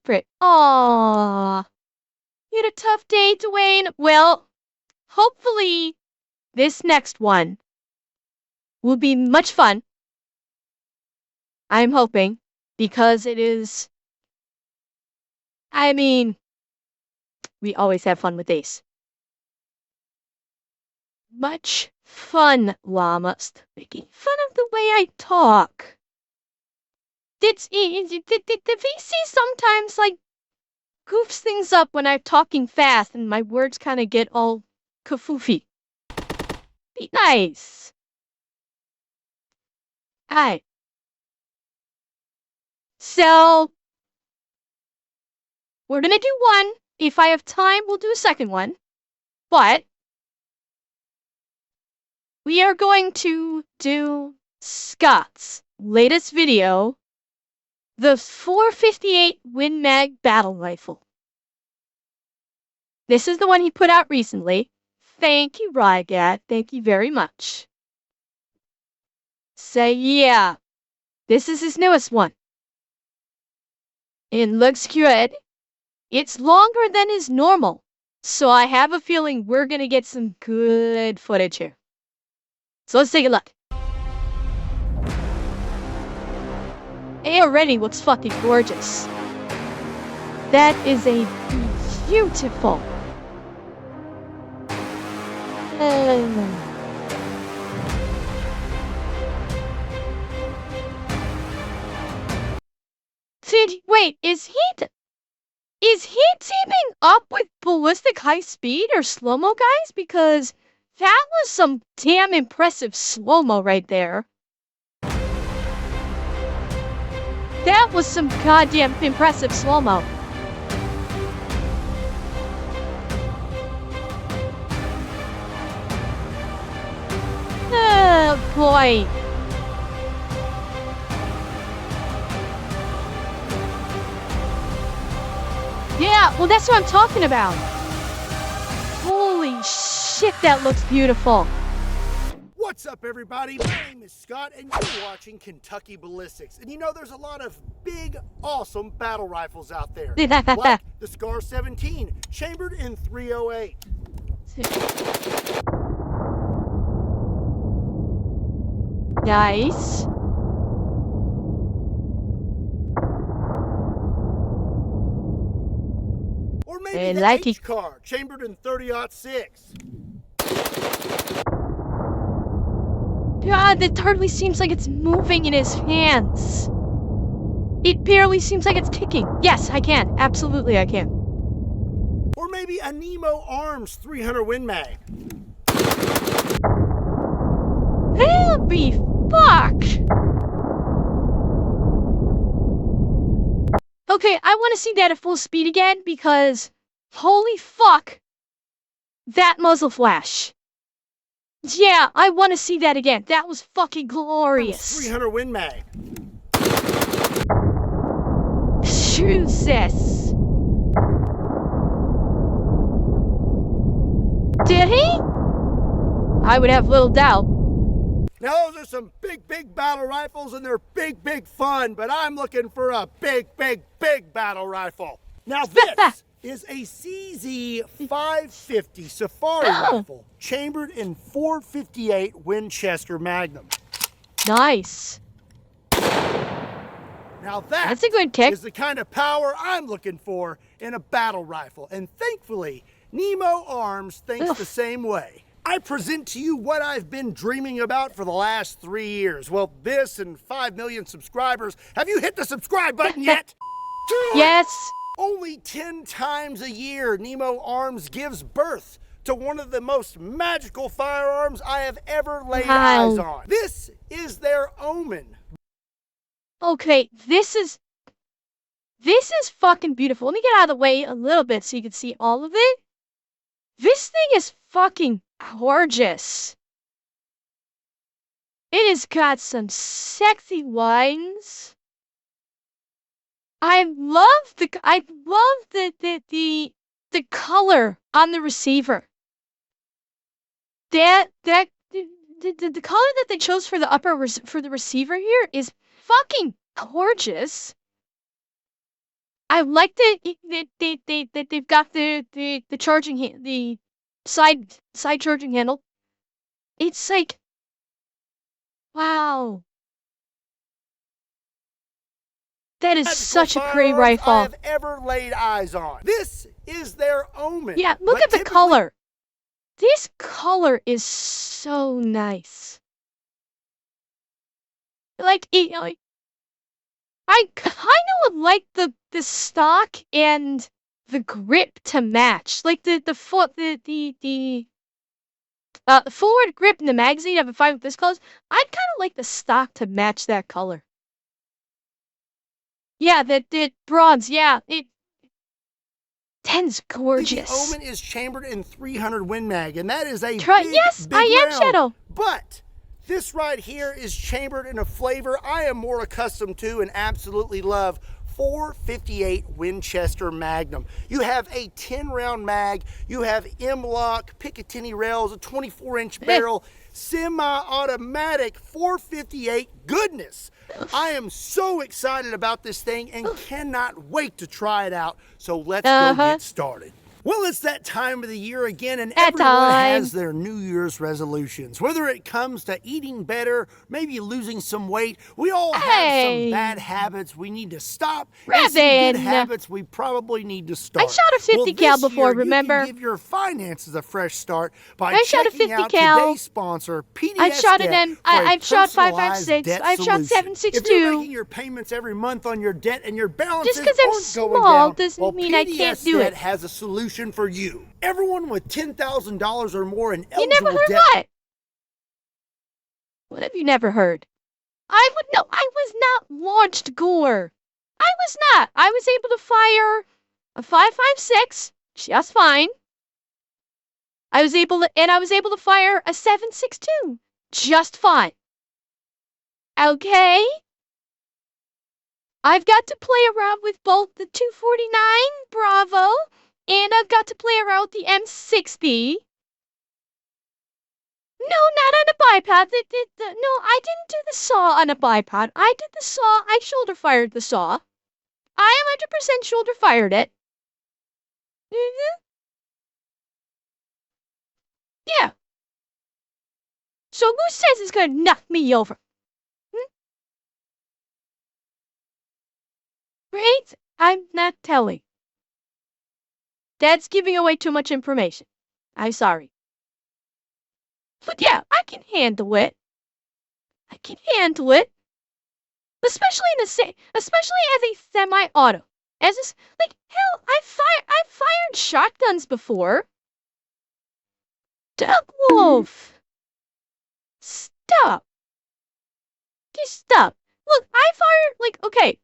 culprit. Aww. You had a tough day, Dwayne. Well, hopefully this next one will be much fun. I'm hoping, because it is... I mean, we always have fun with these. Much fun, Llama. Stop making fun of the way I talk. The VC sometimes, like, goofs things up when I'm talking fast and my words kind of get all kafoofy. Be nice. Hi. So, we're gonna do one. If I have time, we'll do a second one. But, we are going to do Scott's latest video, the 458 Win Mag Battle Rifle. This is the one he put out recently. Thank you, Rygat. Thank you very much. So yeah, this is his newest one. It looks good. It's longer than is normal, so I have a feeling we're gonna get some good footage here. So let's take a look. It already looks fucking gorgeous. That is a beautiful... Wait, is he teaming up with Ballistic High Speed or Slow-Mo guys? Because that was some damn impressive slow-mo right there. That was some goddamn impressive slow-mo. Oh boy. Yeah, well that's what I'm talking about. Holy shit, that looks beautiful. What's up, everybody? My name is Scott, and you're watching Kentucky Ballistics. And you know, there's a lot of big, awesome battle rifles out there. Like the Scar 17, chambered in 308. Nice. Or maybe the H-Car, chambered in 30-06. God, that hardly seems like it's moving in his hands. It barely seems like it's kicking. Yes, I can. Absolutely, I can. Or maybe a Nemo Arms 300 Win Mag. That'll be fuck. Okay, I want to see that at full speed again because holy fuck, that muzzle flash. Yeah, I want to see that again. That was fucking glorious. 300 Win Mag. Jesus. Did he? I would have little doubt. Now, those are some big, big battle rifles, and they're big, big fun, but I'm looking for a big, big, big battle rifle. Now, this is a CZ550 Safari rifle, chambered in 458 Winchester Magnum. Nice. Now that's a good kick. Is the kind of power I'm looking for in a battle rifle, and thankfully, Nemo Arms thinks the same way. I present to you what I've been dreaming about for the last 3 years. Well, this and 5 million subscribers. Have you hit the subscribe button yet? Yes. Only 10 times a year, Nemo Arms gives birth to one of the most magical firearms I have ever laid eyes on. This is their Omen. Okay, this is fucking beautiful. Let me get out of the way a little bit so you can see all of it. This thing is fucking gorgeous. It has got some sexy lines. I love the color on the receiver. The color that they chose for the receiver here is fucking gorgeous. I like that they've got the charging the side charging handle. It's like, wow, that is such a great rifle. I have ever laid eyes on. This is their Omen. Yeah, look at the color. This color is so nice. Like, I kind of would like the stock and the grip to match. Like the forward grip in the magazine, I'm fine with this color. I'd kind of like the stock to match that color. Yeah, the bronze, yeah, Ten's gorgeous. The Omen is chambered in 300 Win Mag, and that is a yes, big I am round. Shadow. But this right here is chambered in a flavor I am more accustomed to and absolutely love. 458 Winchester Magnum. You have a 10-round mag, you have M-LOK, Picatinny rails, a 24-inch barrel, semi-automatic 458 goodness. I am so excited about this thing and cannot wait to try it out. So let's go get started. Well, it's that time of the year again, and everyone has their New Year's resolutions. Whether it comes to eating better, maybe losing some weight, we all have some bad habits we need to stop, and some good habits we probably need to start. I shot a 50 cal before, remember? You can give your finances a fresh start by checking out today's sponsor, PDS I've shot Debt, an I've shot 556. I've shot 762. If you're making your payments every month on your debt and your balances just because I'm small doesn't mean I can't do it. PDS Debt has a solution for you. Everyone with $10,000 or more in eligible debt. You never heard what? What have you never heard? I was not launched gore. I was not. I was able to fire a 556 just fine. I was able to fire a 762 just fine. Okay? I've got to play around with both the 249 Bravo and I've got to play around with the M60. No, not on a bipod. No, I didn't do the saw on a bipod. I did the saw. I shoulder fired the saw. I 100% shoulder fired it. Yeah. So who says it's gonna knock me over? Right? I'm not telling. That's giving away too much information. I'm sorry. But yeah, I can handle it. I can handle it. Especially as a semi-auto. Hell, I've fired shotguns before. Doug Wolf. Stop. Just stop. Look, I fired okay.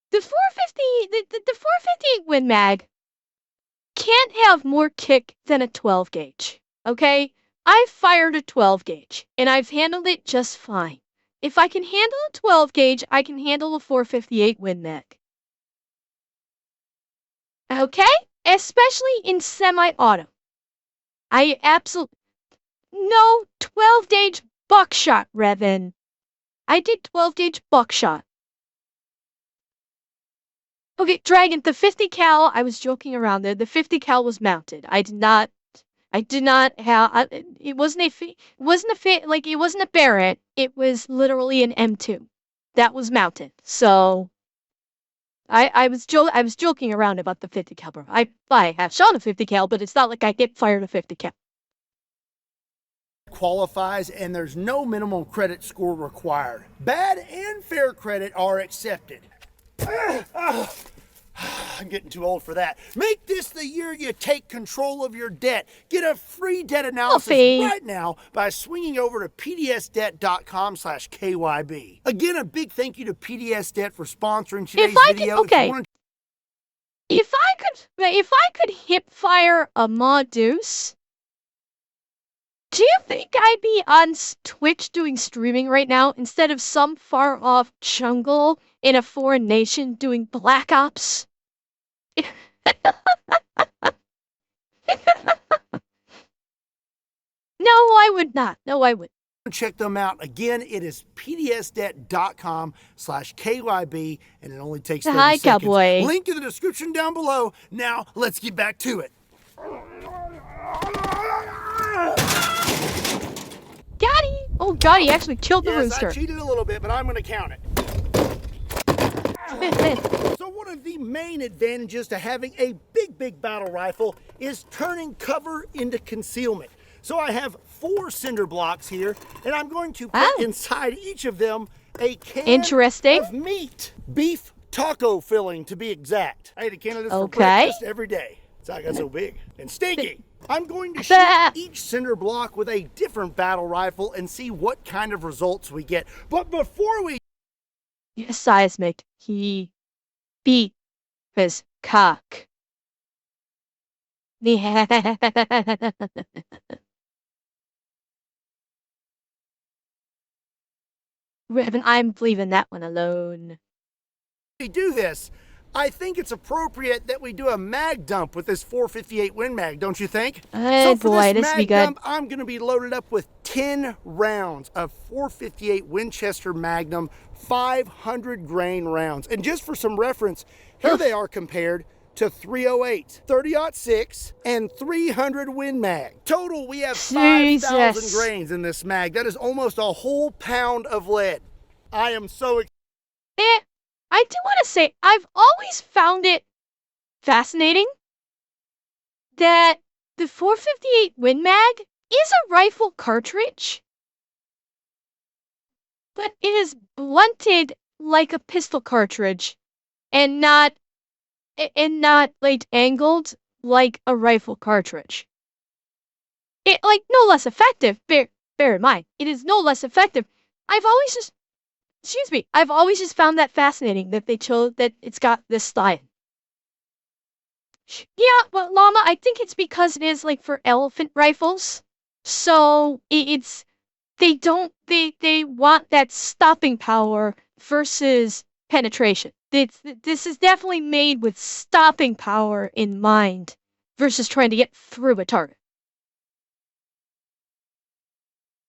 The 450 the 458 Win Mag can't have more kick than a 12 gauge, okay? I've fired a 12 gauge, and I've handled it just fine. If I can handle a 12 gauge, I can handle a 458 Win Mag. Okay? Especially in semi-auto. I absolutely... No 12 gauge buckshot, Revan. I did 12 gauge buckshot. Okay, Dragon, the 50 cal, I was joking around there. The 50 cal was mounted. I did not have, it wasn't a Barrett. It was literally an M2 that was mounted. So I was joking around about the 50 cal. I have shot a 50 cal, but it's not like I get fired a 50 cal. Qualifies and there's no minimum credit score required. Bad and fair credit are accepted. I'm getting too old for that. Make this the year you take control of your debt. Get a free debt analysis right now by swinging over to pdsdebt.com/KYB. Again, a big thank you to PDS Debt for sponsoring today's video. If I could hip fire a Maudus, do you think I'd be on Twitch doing streaming right now instead of some far off jungle in a foreign nation doing Black Ops? No, I would not. No, I would. Check them out. Again, it is pdsdet.com/KYB, and it only takes 30 Hi, seconds. cowboy. Link in the description down below. Now, let's get back to it. Got he! Oh god, he actually killed the Yes, rooster. I cheated a little bit, but I'm going to count it. So one of the main advantages to having a big battle rifle is turning cover into concealment. So I have 4 cinder blocks here, and I'm going to put inside each of them a can of meat. Beef taco filling, to be exact. I ate a can of this for breakfast every day. So I got so big and stinky. I'm going to shoot each cinder block with a different battle rifle and see what kind of results we get. But before we... Seismic, he beat his cock. Revan, I'm leaving that one alone. do this, I think it's appropriate that we do a mag dump with this 458 Win Mag, don't you think? Oh boy, this be good. Dump, I'm going to be loaded up with 10 rounds of 458 Winchester Magnum 500 grain rounds. And just for some reference, here they are compared to 308, 30-06, and 300 Win Mag. Total, we have 5,000 grains in this mag. That is almost a whole pound of lead. I am so excited. I do want to say, I've always found it fascinating that the 458 Win Mag is a rifle cartridge, but it is blunted like a pistol cartridge and not like angled like a rifle cartridge. It no less effective. Bear in mind, it is no less effective. I've always just found that fascinating that they chose that it's got this style. Yeah, but Llama, I think it's because it is for elephant rifles. So they want that stopping power versus penetration. This is definitely made with stopping power in mind versus trying to get through a target.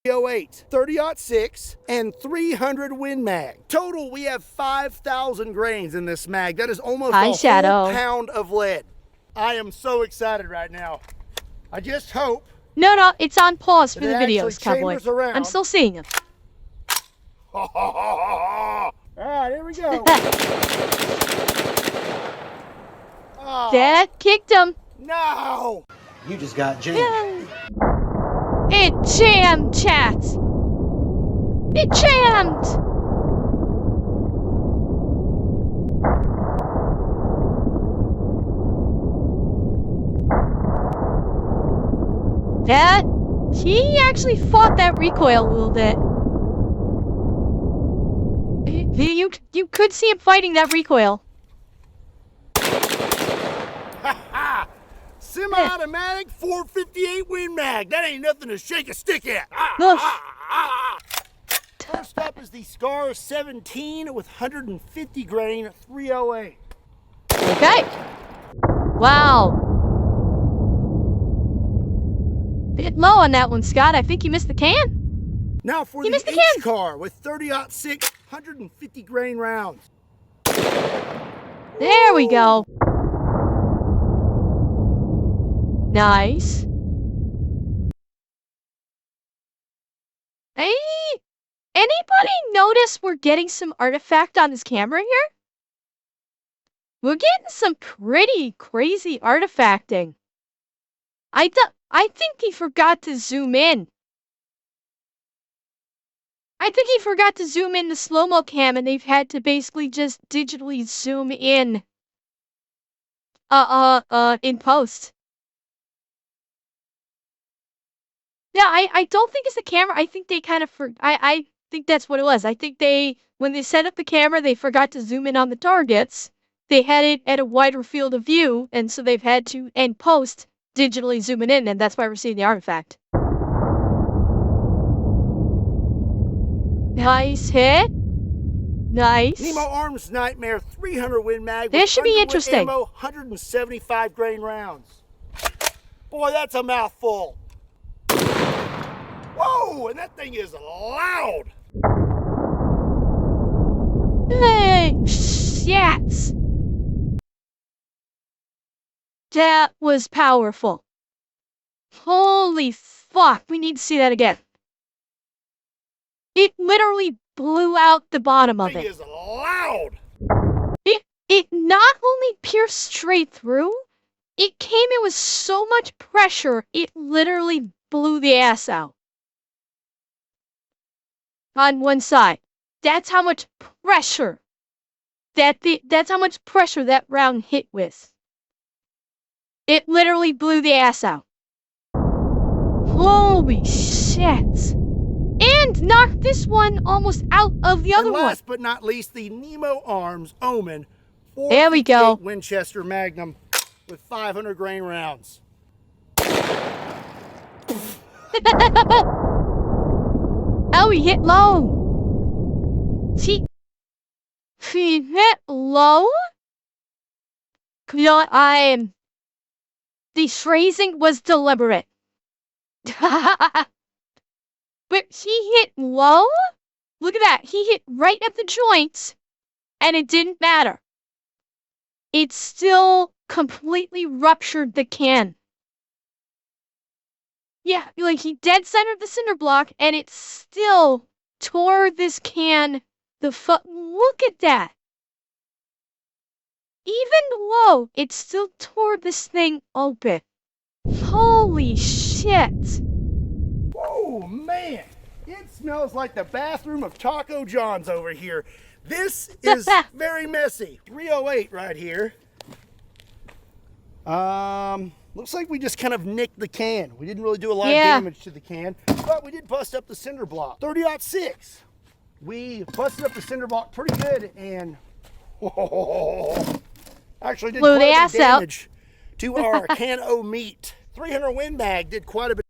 308, 30-06, and 300 Win Mag. Total, we have 5,000 grains in this mag. That is almost a whole pound of lead. I am so excited right now. I just hope... No, it's on pause for the videos, Cowboy. I'm still seeing them. All right, here we go. That kicked him. No! You just got jammed. It jammed, chat. It jammed. He actually fought that recoil a little bit. You could see him fighting that recoil. Semi-automatic 458 Win Mag. That ain't nothing to shake a stick at. First up is the Scar 17 with 150 grain 308. Okay. Wow. Bit low on that one, Scott. I think you missed the can. Now for the H-Car with 30-06, 150 grain rounds. There we go. Nice. Hey, anybody notice we're getting some artifact on this camera here? We're getting some pretty crazy artifacting. I think he forgot to zoom in. I think he forgot to zoom in the slow-mo cam and they've had to basically just digitally zoom in post. Yeah, I don't think it's the camera. I think they kind of I think that's what it was. I think when they set up the camera, they forgot to zoom in on the targets. They had it at a wider field of view, and so they've had to, in post, digitally zoom it in, and that's why we're seeing the artifact. Nice hit. Nice. Nemo Arms Nightmare 300 Win Mag. This should be interesting. Ammo, 175 grain rounds. Boy, that's a mouthful. Whoa! Whoa, and that thing is loud. Hey, shit. That was powerful. Holy fuck, we need to see that again. It literally blew out the bottom of That thing it. is loud. It not only pierced straight through, it came in with so much pressure, it literally blew the ass out. On one side. That's how much pressure that's how much pressure that round hit with. It literally blew the ass out. Holy shit. And knocked this one almost out of the other And one. last but not least, the Nemo Arms Omen There we go. .458 Winchester Magnum with 500 grain rounds. Oh, he hit low. He hit low? The phrasing was deliberate. But he hit low? Look at that. He hit right at the joints, and it didn't matter. It still completely ruptured the can. Yeah, like he dead centered the cinder block, and it still tore this can the fuck. Look at that. Even low, it still tore this thing open. Holy shit. Oh man, it smells like the bathroom of Taco John's over here. This is very messy. 308 right here. Looks like we just kind of nicked the can. We didn't really do a lot of damage to the can, but we did bust up the cinder block. 30-06. We busted up the cinder block pretty good and actually did blew quite the a ass bit of out. damage to our can o' meat. 300 Win Mag did quite a bit.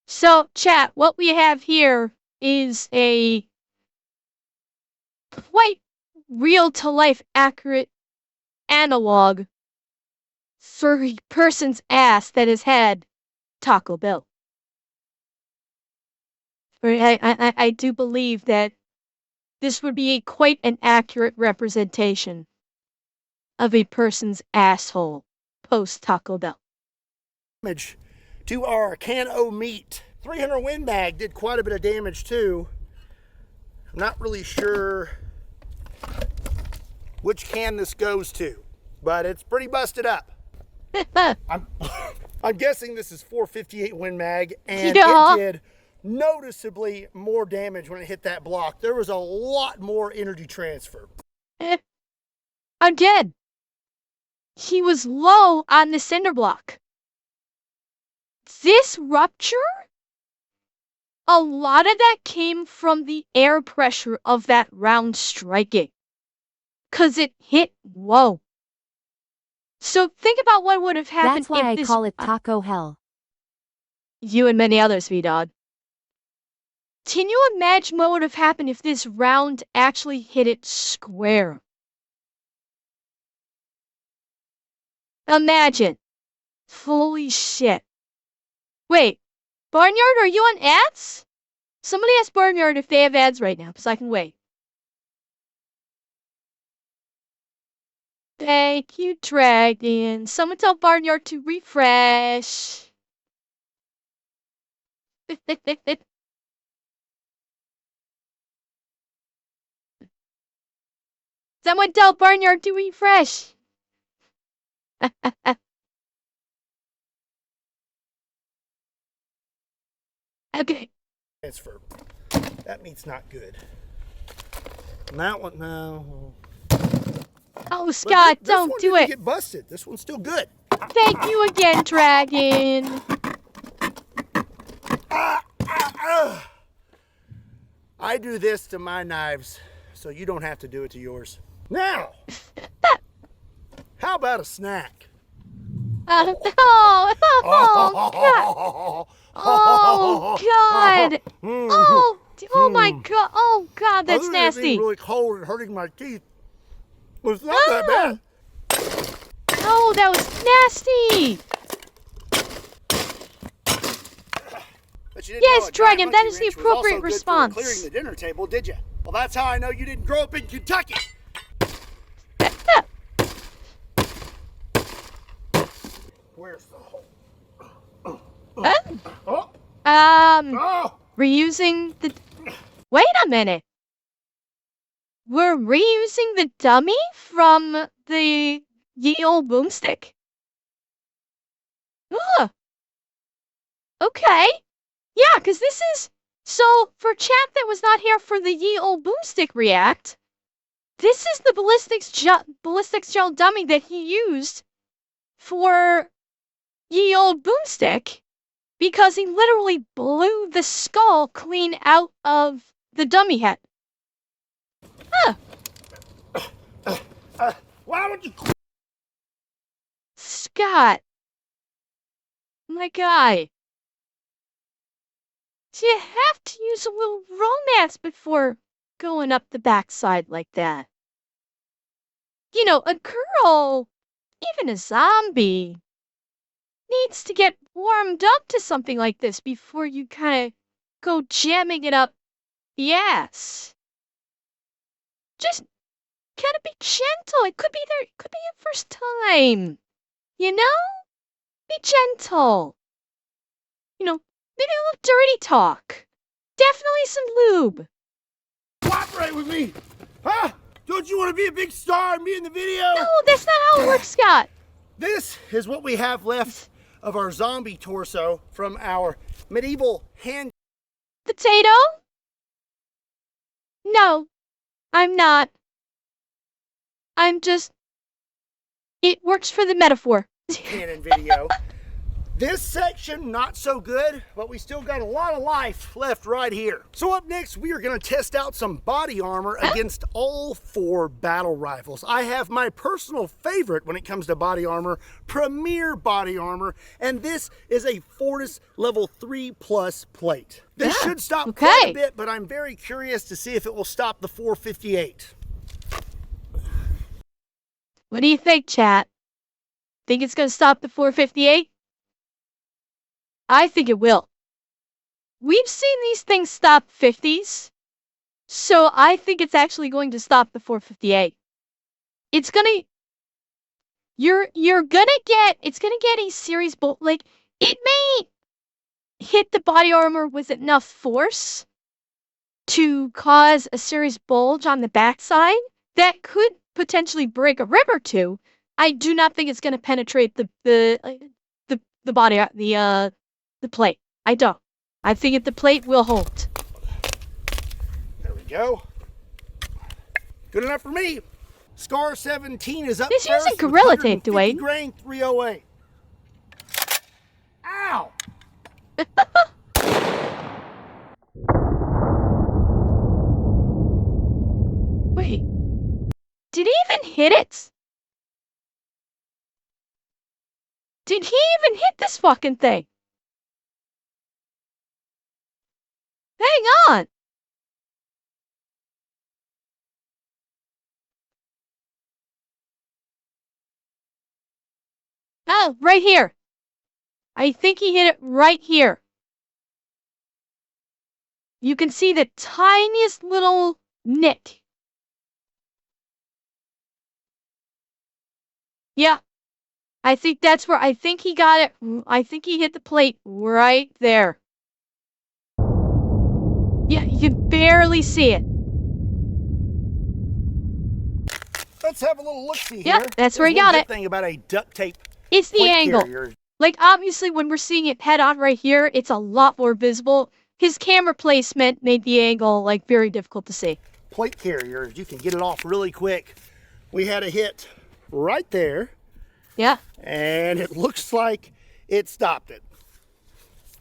So, chat, what we have here is a quite real-to-life accurate analog for a person's ass that has had Taco Bell. I do believe that this would be quite an accurate representation of a person's asshole post Taco Bell. Damage to our can o' meat. 300 Win Mag did quite a bit of damage too. I'm not really sure which can this goes to, but it's pretty busted up. I'm guessing this is 458 Win Mag, and it did noticeably more damage when it hit that block. There was a lot more energy transfer. Again, he was low on the cinder block. This rupture, a lot of that came from the air pressure of that round striking. 'Cause it hit low. So think about what would have happened. That's why I call it Taco Hell. You and many others, V-Dog. Can you imagine what would have happened if this round actually hit it square? Imagine. Holy shit. Wait, Barnyard, are you on ads? Somebody ask Barnyard if they have ads right now, because I can wait. Thank you, Dragon. Someone tell Barnyard to refresh. Someone tell Barnyard to refresh. Okay. Transfer. That meat's not good. And that one, no. Oh, Scott, this don't one do didn't it. Get busted. This one's still good. Thank you again, Dragon. I do this to my knives, so you don't have to do it to yours. Now, how about a snack? God. Oh, God. Oh, my God. Oh, God, that's Other than it being nasty. really cold and hurting my teeth. Well, it's not that bad. Oh, that was nasty. you didn't Yes, know a Dragon, giant that monkey is the wrench was also appropriate good for response. clearing the dinner table, did you? Well, that's how I know you didn't grow up in Kentucky. Where's the hole? Oh! Reusing the... Wait a minute. We're reusing the dummy from the ye old boomstick. Ugh. Okay. Yeah, because this is... So, for chat that was not here for the ye old boomstick react, this is the ballistics gel dummy that he used for ye old boomstick, because he literally blew the skull clean out of the dummy head. Huh. Why would you... Scott. My guy. Do you have to use a little romance before going up the backside like that? You know, a girl, even a zombie, needs to get warmed up to something like this before you kind of go jamming it up the ass. Just kind of be gentle. It could be your first time. You know? Be gentle. You know, maybe a little dirty talk. Definitely some lube. Cooperate with me! Huh? Don't you want to be a big star and be in the video? No, that's not how it works, Scott. This is what we have left of our zombie torso from our medieval hand... Potato? No, I'm not. I'm just... It works for the metaphor. cannon video. This section, not so good, but we still got a lot of life left right here. So up next, we are gonna test out some body armor against all 4 battle rifles. I have my personal favorite when it comes to body armor, Premier Body Armor, and this is a Fortis level 3+ plate. This should stop quite a bit, but I'm very curious to see if it will stop the 458. What do you think, chat? Think it's gonna stop the 458? I think it will. We've seen these things stop 50s, so I think it's actually going to stop the 458. It's gonna... It's gonna get a series bolt, like, it may hit the body armor with enough force to cause a series bulge on the backside that could potentially break a rib or two. I do not think it's gonna penetrate the body, the plate. I don't. I think the plate will hold. There we go. Good enough for me. Scar 17 is up This first using with Gorilla Tape, 150 Dwayne. grain 308. Ow! Wait. Did he even hit it? Did he even hit this fucking thing? Hang on. Oh, right here. I think he hit it right here. You can see the tiniest little nick. Yeah. I think that's where, I think he got it. I think he hit the plate right there. Yeah, you can barely see it. Let's have a little look-see Yep, here. that's where he There's got one it. good thing about a duct tape It's the plate angle. carrier. Like, obviously, when we're seeing it head on right here, it's a lot more visible. His camera placement made the angle, like, very difficult to see. Plate carrier, you can get it off really quick. We had a hit right there. Yeah. And it looks like it stopped it.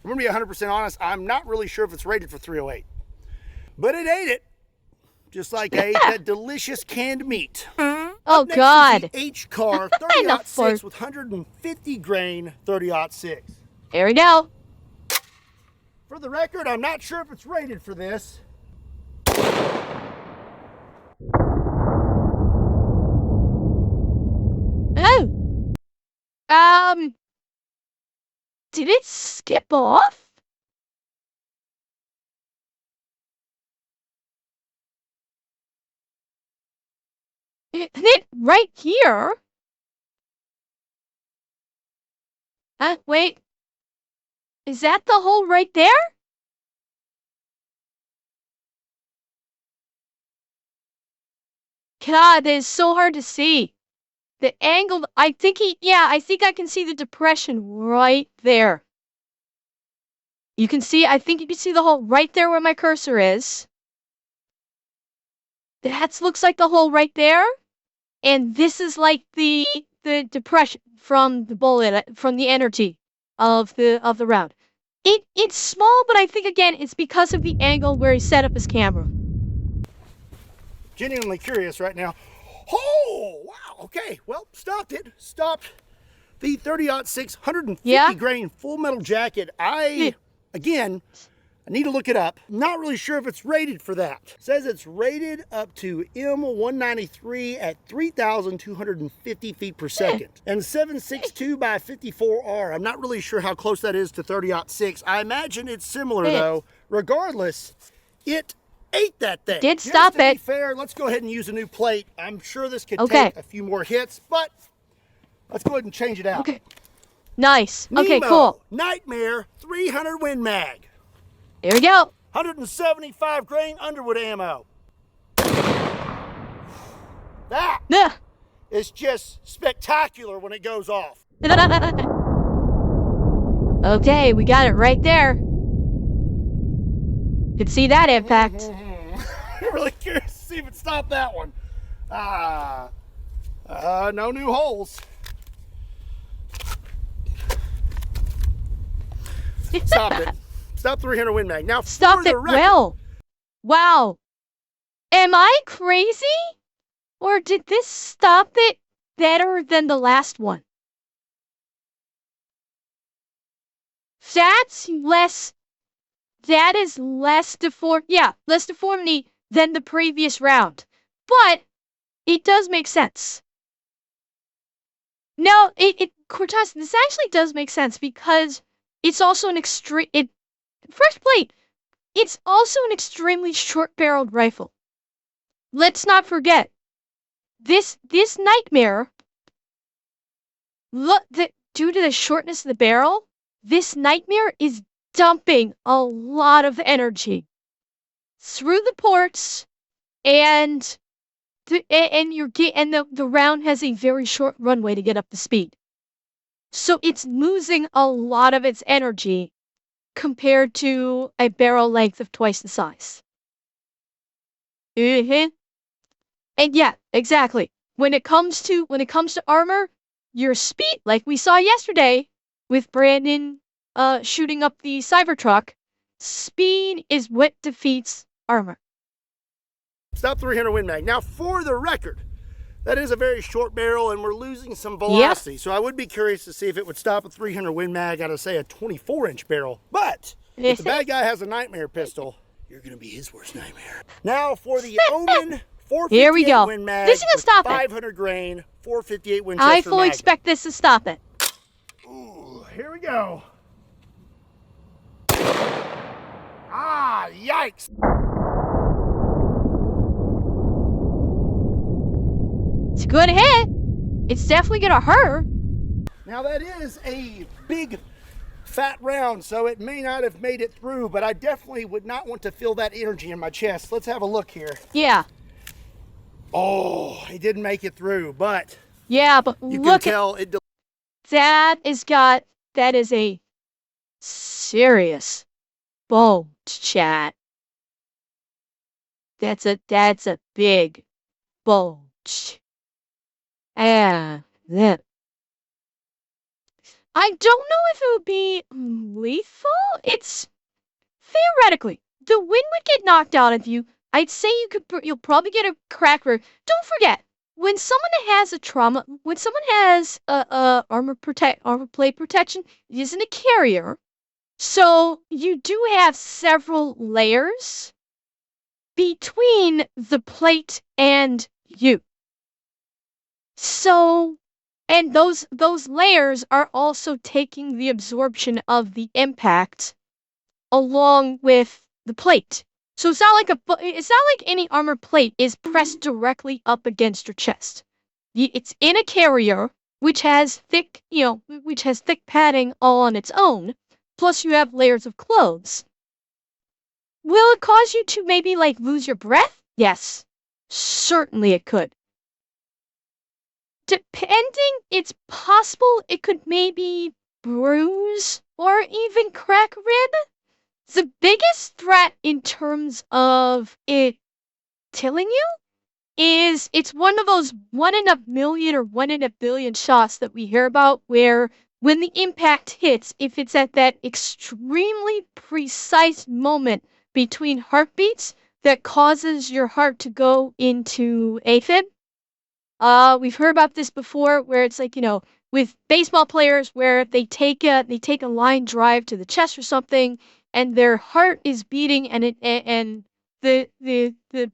I'm gonna be 100% honest, I'm not really sure if it's rated for 308. But it ate it. Just like I ate that delicious canned meat. Oh, Next God. is the H-Car Enough 30-06 for- with 150 grain 30-06. There we go. For the record, I'm not sure if it's rated for this. Oh. Did it skip off? it right here. Wait. Is that the hole right there? God, that is so hard to see. The angle, I think I can see the depression right there. You can see, I think you can see the hole right there where my cursor is. That looks like the hole right there. And this is like the depression from the bullet, from the energy of the round. It's small, but I think again it's because of the angle where he set up his camera. Genuinely curious right now. Oh, wow. Okay, well, stopped it. Stopped the 30-06 150 grain full metal jacket. Again, I need to look it up. Not really sure if it's rated for that. It says it's rated up to M193 at 3,250 feet per second. And 762 by 54R. I'm not really sure how close that is to 30-06. I imagine it's similar though. Regardless, it ate that thing. Did stop Just to it. be fair, let's go ahead and use a new plate. I'm sure this could take a few more hits, but let's go ahead and change it out. Okay. Nice. Nemo, okay, cool. Nightmare 300 Win Mag. Here we go. 175 grain Underwood ammo. That is just spectacular when it goes off. Okay, we got it right there. Could see that impact. I'm really curious to see if it stopped that one. No new holes. Stopped it. Stop 300 Win Mag. Now, Stop it well. Wow. Am I crazy? Or did this stop it better than the last one? That is less deformity than the previous round. But it does make sense. No, Cortez, this actually does make sense because it's also an fresh plate. It's also an extremely short-barreled rifle. Let's not forget, this Nightmare, due to the shortness of the barrel, this Nightmare is dumping a lot of energy through the ports, and the round has a very short runway to get up to speed. So it's losing a lot of its energy compared to a barrel length of twice the size. And yeah, exactly. When it comes to armor, your speed, like we saw yesterday with Brandon shooting up the Cybertruck, speed is what defeats armor. Stop 300 Win Mag. Now, for the record, that is a very short barrel and we're losing some velocity. Yep. So I would be curious to see if it would stop a 300 Win Mag out of, say, a 24-inch barrel. But if the bad guy has a Nightmare pistol, you're going to be his worst nightmare. Now for the Omen 458 Win Mag. This is going to stop 500 grain, 458 Winchester I fully expect this to stop it. Ooh, here we go. Yikes. It's a good hit. It's definitely gonna hurt. Now that is a big fat round, so it may not have made it through, but I definitely would not want to feel that energy in my chest. Let's have a look here. Yeah. Oh, it didn't make it through, but yeah, but you look can tell it. That is a serious bulge, chat. That's a big bulge. And then I don't know if it would be lethal. It's theoretically the wind would get knocked out of you. I'd say you'll probably get a cracker. Don't forget, when someone has a trauma, when someone has armor plate protection, it isn't a carrier. So you do have several layers between the plate and you. So, and those layers are also taking the absorption of the impact along with the plate. So it's not like any armor plate is pressed directly up against your chest. It's in a carrier, which has thick padding all on its own. Plus you have layers of clothes. Will it cause you to maybe like lose your breath? Yes, certainly it could. Depending, it's possible it could maybe bruise or even crack rib. The biggest threat in terms of it killing you is it's one of those 1 in a million or 1 in a billion shots that we hear about where when the impact hits, if it's at that extremely precise moment between heartbeats that causes your heart to go into AFib. We've heard about this before where it's like, with baseball players where they take a line drive to the chest or something and their heart is beating and the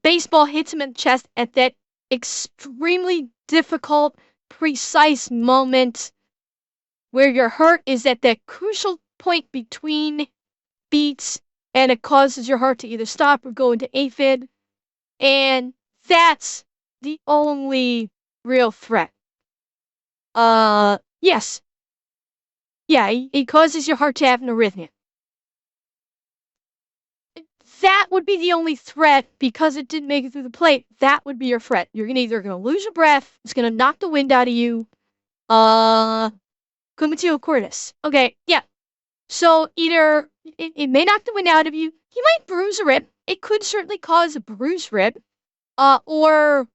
baseball hits him in the chest at that extremely difficult, precise moment where your heart is at that crucial point between beats and it causes your heart to either stop or go into AFib. And that's the only real threat. Yes. Yeah, it causes your heart to have an arrhythmia. That would be the only threat because it didn't make it through the plate. That would be your threat. You're either gonna lose your breath, it's gonna knock the wind out of you. Comatio cordis. Okay, yeah. So either it may knock the wind out of you, you might bruise a rib. It could certainly cause a bruised rib. Or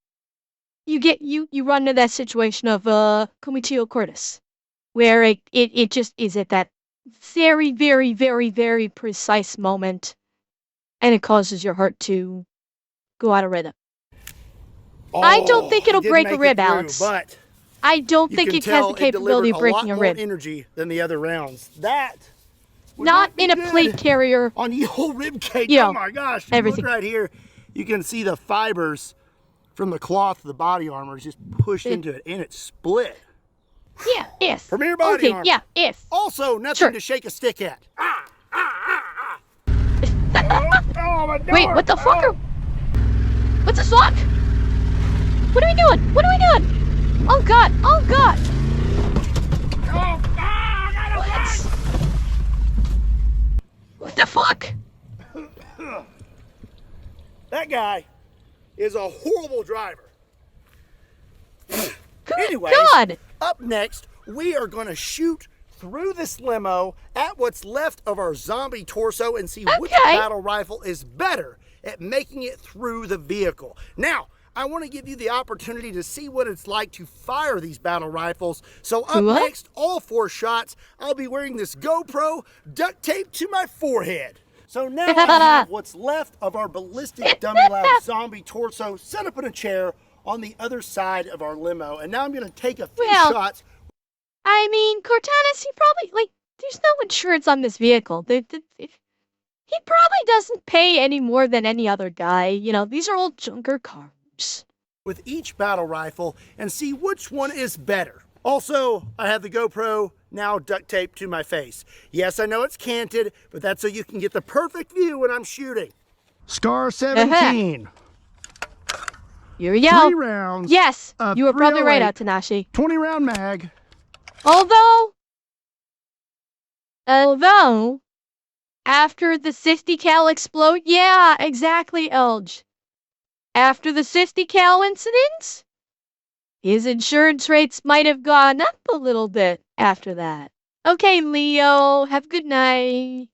you run into that situation of comatio cordis, where it just is at that very, very, very, very precise moment, and it causes your heart to go out of rhythm. I don't think it'll break a rib, Alex. But I don't think it has the capability of breaking a rib. More energy than the other rounds. That not in a plate carrier. On the whole rib cage. Yeah, oh my gosh! Everything. Look right here. You can see the fibers from the cloth of the body armor is just pushed into it, and it's split. Yeah, if. Premier body armor. Yeah, if. Also, nothing to shake a stick at. Wait, what the fuck? What's this lock? What are we doing? What are we doing? Oh god! Oh god! What the fuck? That guy is a horrible driver. Anyways, God. Up next, we are going to shoot through this limo at what's left of our zombie torso and see which battle rifle is better at making it through the vehicle. Now, I want to give you the opportunity to see what it's like to fire these battle rifles. So up next, all 4 shots, I'll be wearing this GoPro duct taped to my forehead. So now I have what's left of our ballistic dummy lab zombie torso set up in a chair on the other side of our limo. And now I'm going to take a few shots. I mean, Cortana, he probably, there's no insurance on this vehicle. He probably doesn't pay any more than any other guy. These are old junker cars. With each battle rifle and see which one is better. Also, I have the GoPro now duct taped to my face. Yes, I know it's canted, but that's so you can get the perfect view when I'm shooting. Scar 17. Here we go. 3 rounds. Yes, you were probably right, Tanashi. 20 round mag. Although, after the 60 cal explode, yeah, exactly, Elge. After the 60 cal incident, his insurance rates might have gone up a little bit after that. Okay, Leo, have a good night.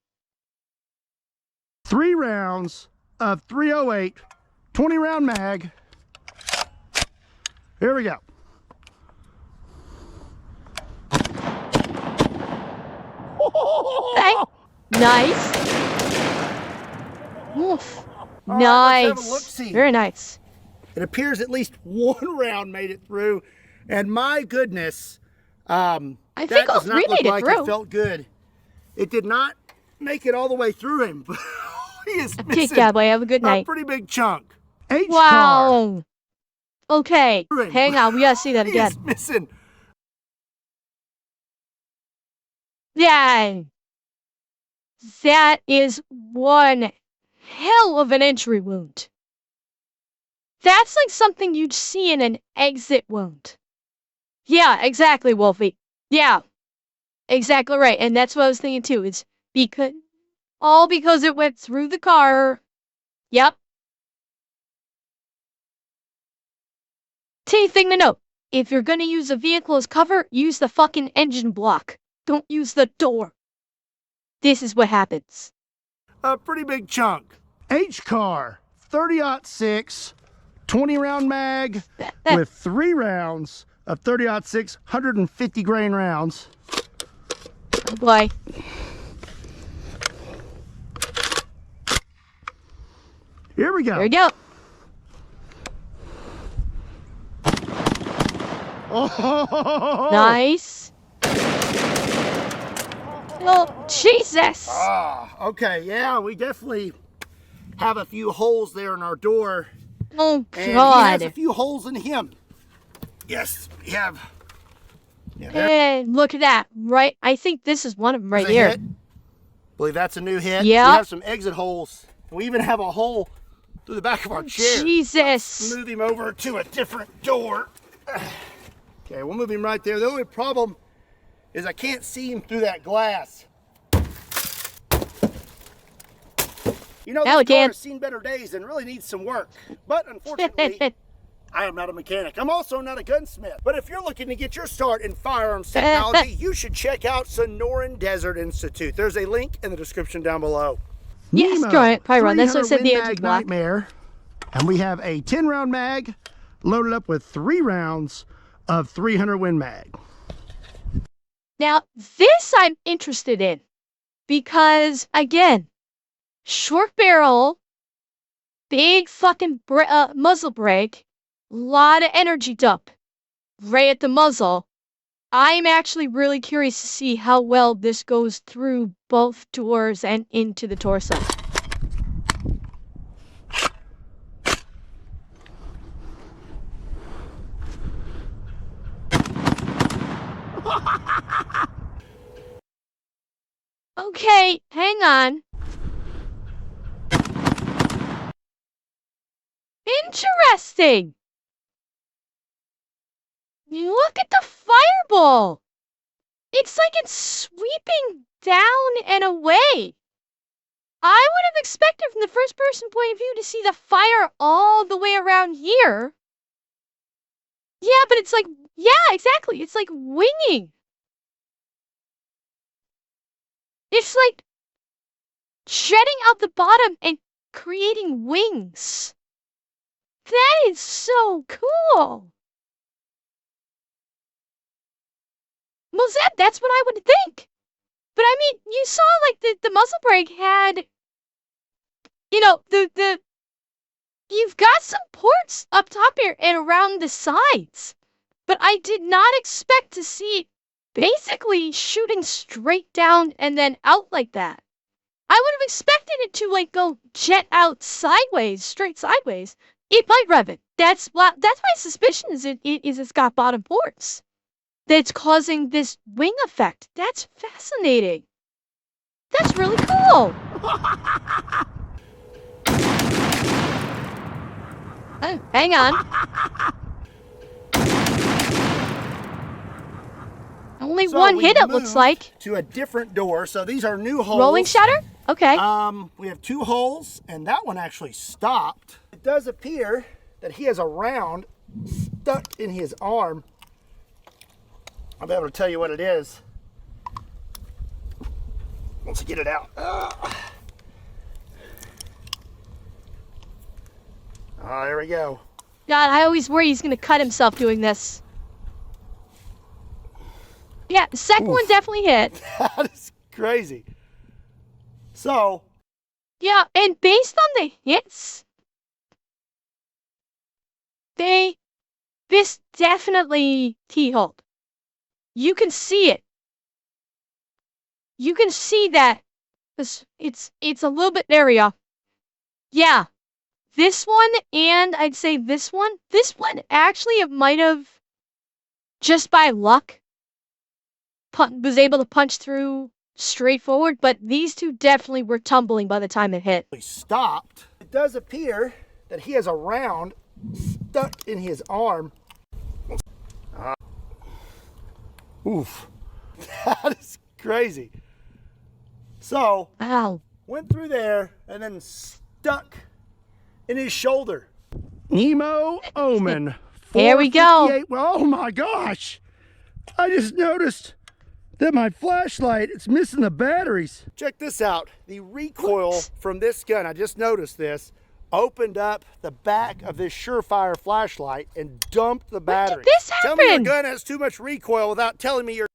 3 rounds of 308, 20 round mag. Here we go. Okay. Nice. Oof. Nice. Very nice. It appears at least 1 round made it through, and my goodness, I think all 3 made it through. It felt good. It did not make it all the way through him. He is missing have a good night. A pretty big chunk. Wow. Okay, hang on. We gotta see that again. He is missing. Yeah. That is one hell of an entry wound. That's like something you'd see in an exit wound. Yeah, exactly, Wolfie. Yeah, exactly right. And that's what I was thinking too. It's because it went through the car. Yep. Thing to note. If you're gonna use a vehicle as cover, use the fucking engine block. Don't use the door. This is what happens. A pretty big chunk. H-car, 30-06, 20-round mag with 3 rounds of 30-06, 150 grain rounds. Oh boy. Here we go. There we go. Oh. Nice. Oh, Jesus. Okay, yeah, we definitely have a few holes there in our door. Oh, And he God. has a few holes in him. Yes, we have. Yeah, Hey, look at that. Right. I think this is one of them right there's a here. hit. Believe that's a new hit. Yeah. We have some exit holes. We even have a hole through the back of our chair. Jesus. Move him over to a different door. Okay, we'll move him right there. The only problem is I can't see him through that glass. You know, Now this we car can. has seen better days and really needs some work. But unfortunately, I am not a mechanic. I'm also not a gunsmith. But if you're looking to get your start in firearms technology, you should check out Sonoran Desert Institute. There's a link in the description down below. Yes, Nemo, Pyron. That's what I said, 300 the Win engine mag block. Nightmare. And we have a 10-round mag loaded up with 3 rounds of 300 Win mag. Now, this I'm interested in because, again, short barrel, big fucking muzzle brake, lot of energy dump right at the muzzle. I'm actually really curious to see how well this goes through both doors and into the torso. Okay, hang on. Interesting. Look at the fireball. It's like it's sweeping down and away. I would have expected from the first person point of view to see the fire all the way around here. Yeah, but it's like, yeah, exactly. It's like winging. It's like shedding out the bottom and creating wings. That is so cool. Well, Zed, that's what I would think. But I mean, you saw like the muzzle brake had, you know, you've got some ports up top here and around the sides. But I did not expect to see it basically shooting straight down and then out like that. I would have expected it to like go jet out sideways, straight sideways. It might rev it. That's my suspicion is it's got bottom ports. That's causing this wing effect. That's fascinating. That's really cool. Oh, hang on. Only So one we hit, it looks moved like. to a different door. So these are new holes. Rolling shutter? Okay. We have 2 holes, and that one actually stopped. It does appear that he has a round stuck in his arm. I'll be able to tell you what it is once I get it out. There we go. God, I always worry he's gonna cut himself doing this. Yeah, the second one definitely hit. That is crazy. So, Yeah, and based on the hits, this definitely T-hold. You can see it. You can see that it's a little bit area. Yeah, this one and I'd say this one actually it might have just by luck was able to punch through straightforward, but these two definitely were tumbling by the time it hit. He stopped. It does appear that he has a round stuck in his arm. Oof. That is crazy. So, Ow. went through there and then stuck in his shoulder. Nemo Omen. Here we go. 458. Oh my gosh. I just noticed that my flashlight, it's missing the batteries. Check this out. The recoil from this gun, I just noticed this, opened up the back of this Surefire flashlight and dumped the battery. When did this happen? Tell me your gun has too much recoil without telling me your...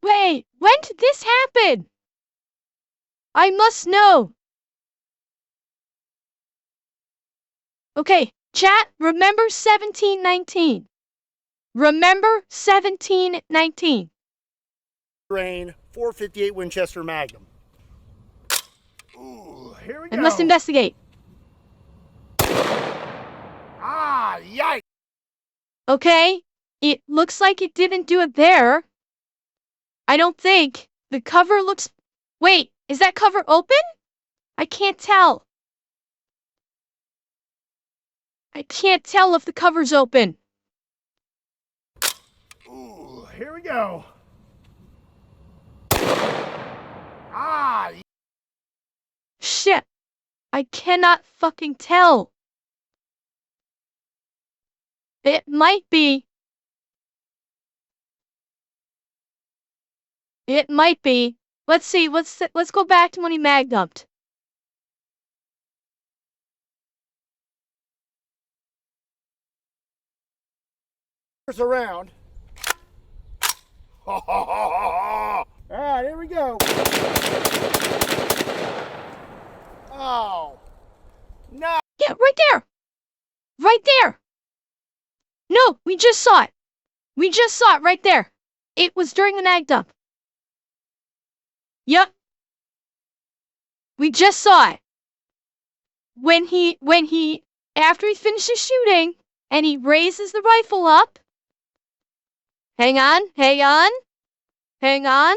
Wait, when did this happen? I must know. Okay, chat, remember 1719. Remember 1719. Grain 458 Winchester Magnum. Ooh, here we go. I must investigate. Ah, yikes. Okay, it looks like it didn't do it there. I don't think. The cover looks... Wait, is that cover open? I can't tell. I can't tell if the cover's open. Ooh, here we go. Ah, Shit. I cannot fucking tell. It might be. It might be. Let's see. Let's go back to when he mag dumped. around. All right, here we go. Oh, no. Yeah, right there. Right there. No, we just saw it. We just saw it right there. It was during the mag dump. Yep. We just saw it. After he finishes shooting, and he raises the rifle up. Hang on, hang on, hang on.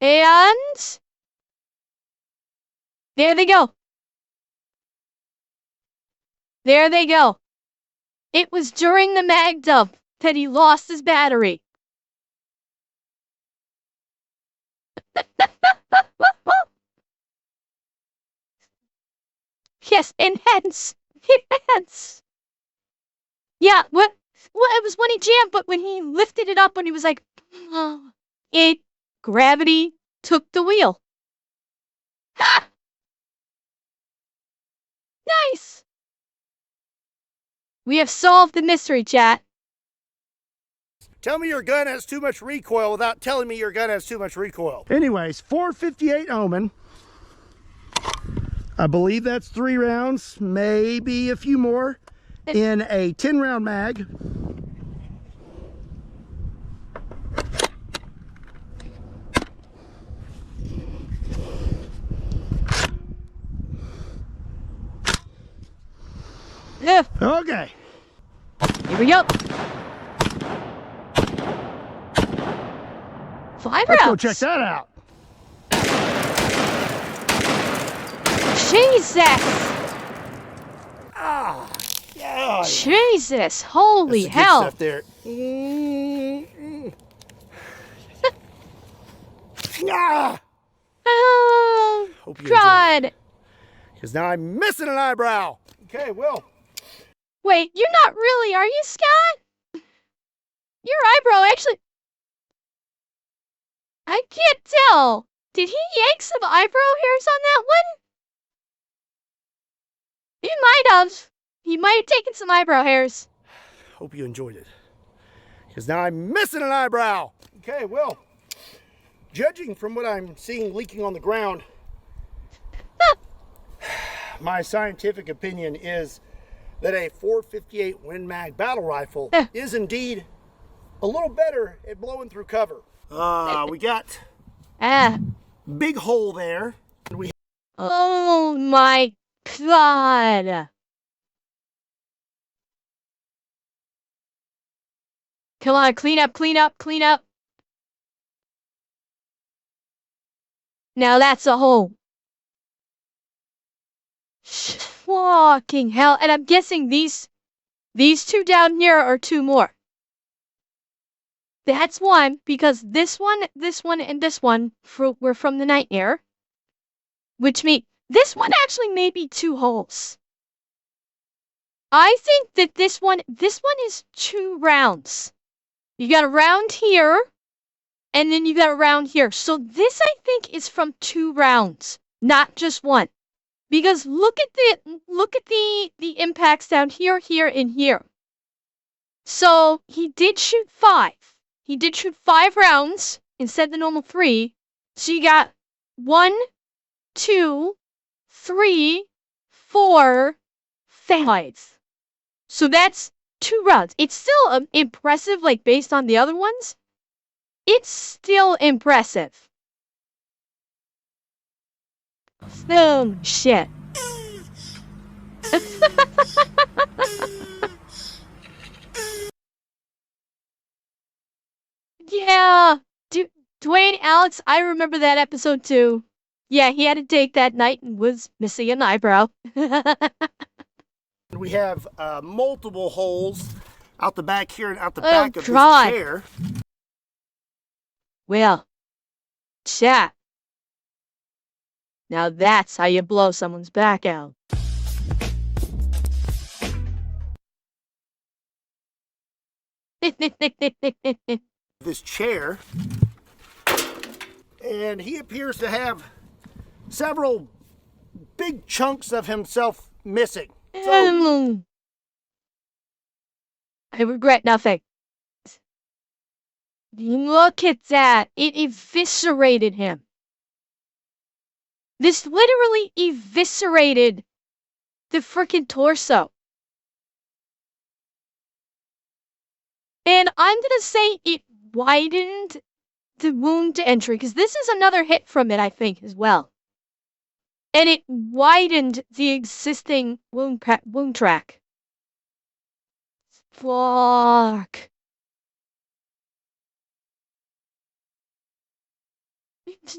And there they go. There they go. It was during the mag dump that he lost his battery. Yes, enhance. Enhance. Yeah, what? Well, it was when he jammed, but when he lifted it up and he was like, oh, gravity took the wheel. Ha! Nice. We have solved the mystery, chat. Tell me your gun has too much recoil without telling me your gun has too much recoil. Anyways, 458 Omen. I believe that's 3 rounds, maybe a few more, in a 10-round mag. Yeah. Okay. Here we go. 5 Let's rounds. go check that out. Jesus. Ah, yeah. Jesus. Holy That's the good hell. stuff there. Ah. Oh, Hope you God. because now I'm missing an eyebrow. Okay, well. Wait, you're not really, are you, Scott? Your eyebrow actually... I can't tell. Did he yank some eyebrow hairs on that one? He might have. He might have taken some eyebrow hairs. Hope you enjoyed it. Because now I'm missing an eyebrow. Okay, well, judging from what I'm seeing leaking on the ground, my scientific opinion is that a 458 Win Mag battle rifle is indeed a little better at blowing through cover. We got big hole there. Oh my God. Come on, clean up, clean up, clean up. Now that's a hole. Fucking hell. And I'm guessing these two down here are two more. That's one, because this one, and this one were from the nightmare. Which means this one actually may be two holes. I think that this one is 2 rounds. You got a round here, and then you got a round here. So this, I think, is from 2 rounds, not just one. Because look at the impacts down here, here, and here. So he did shoot 5. He did shoot 5 rounds instead of the normal 3. So you got 1, 2, 3, 4, 5. So that's 2 rounds. It's still impressive, like, based on the other ones. It's still impressive. Oh, shit. Yeah. Dwayne, Alex, I remember that episode too. Yeah, he had a date that night and was missing an eyebrow. We have multiple holes out the back here and out the Oh, back of God. this chair. Well, chat. Now that's how you blow someone's back out. This chair. And he appears to have several big chunks of himself missing. So, I regret nothing. Look at that. It eviscerated him. This literally eviscerated the frickin' torso. And I'm gonna say it widened the wound entry, because this is another hit from it, I think, as well. And it widened the existing wound track. Fuck.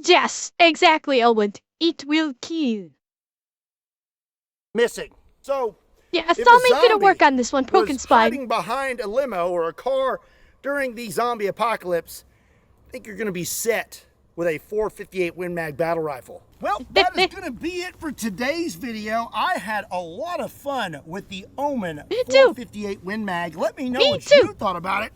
Yes, exactly, Elwood. It will kill. missing. So, Yeah, if Salmi's a gonna zombie work on this one. Broken was spine. hiding behind a limo or a car during the zombie apocalypse, I think you're going to be set with a 458 Win Mag battle rifle. Well, that is going to be it for today's video. I had a lot of fun with the Omen 458 Win Mag. Let me know what you thought about it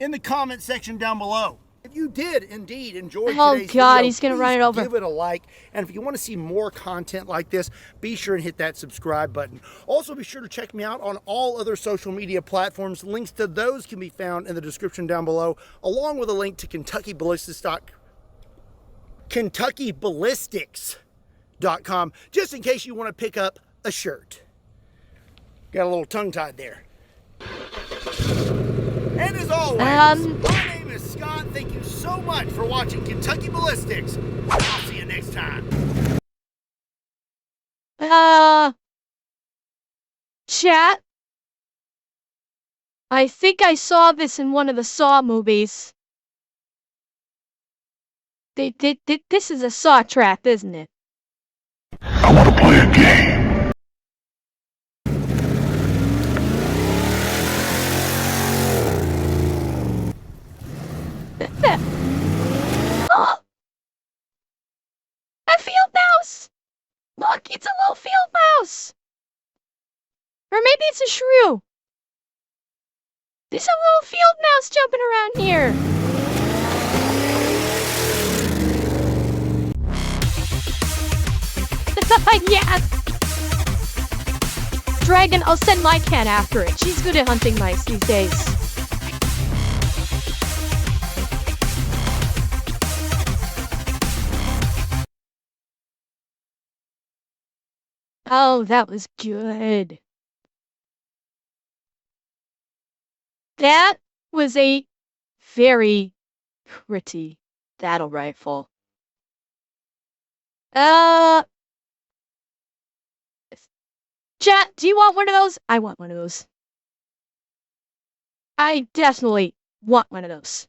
in the comment section down below. If you did indeed enjoy today's video, he's gonna run it over. give it a like. And if you want to see more content like this, be sure and hit that subscribe button. Also, be sure to check me out on all other social media platforms. Links to those can be found in the description down below, along with a link to KentuckyBallistics.com, just in case you want to pick up a shirt. Got a little tongue-tied there. And as always, my name is Scott. Thank you so much for watching Kentucky Ballistics. I'll see you next time. Chat? I think I saw this in one of the Saw movies. This is a Saw trap, isn't it? I want to play a game. Oh! A field mouse! Look, it's a little field mouse! Or maybe it's a shrew. There's a little field mouse jumping around here. Yes! Dragon, I'll send my cat after it. She's good at hunting mice these days. Oh, that was good. That was a very pretty battle rifle. Chat, do you want one of those? I want one of those. I definitely want one of those.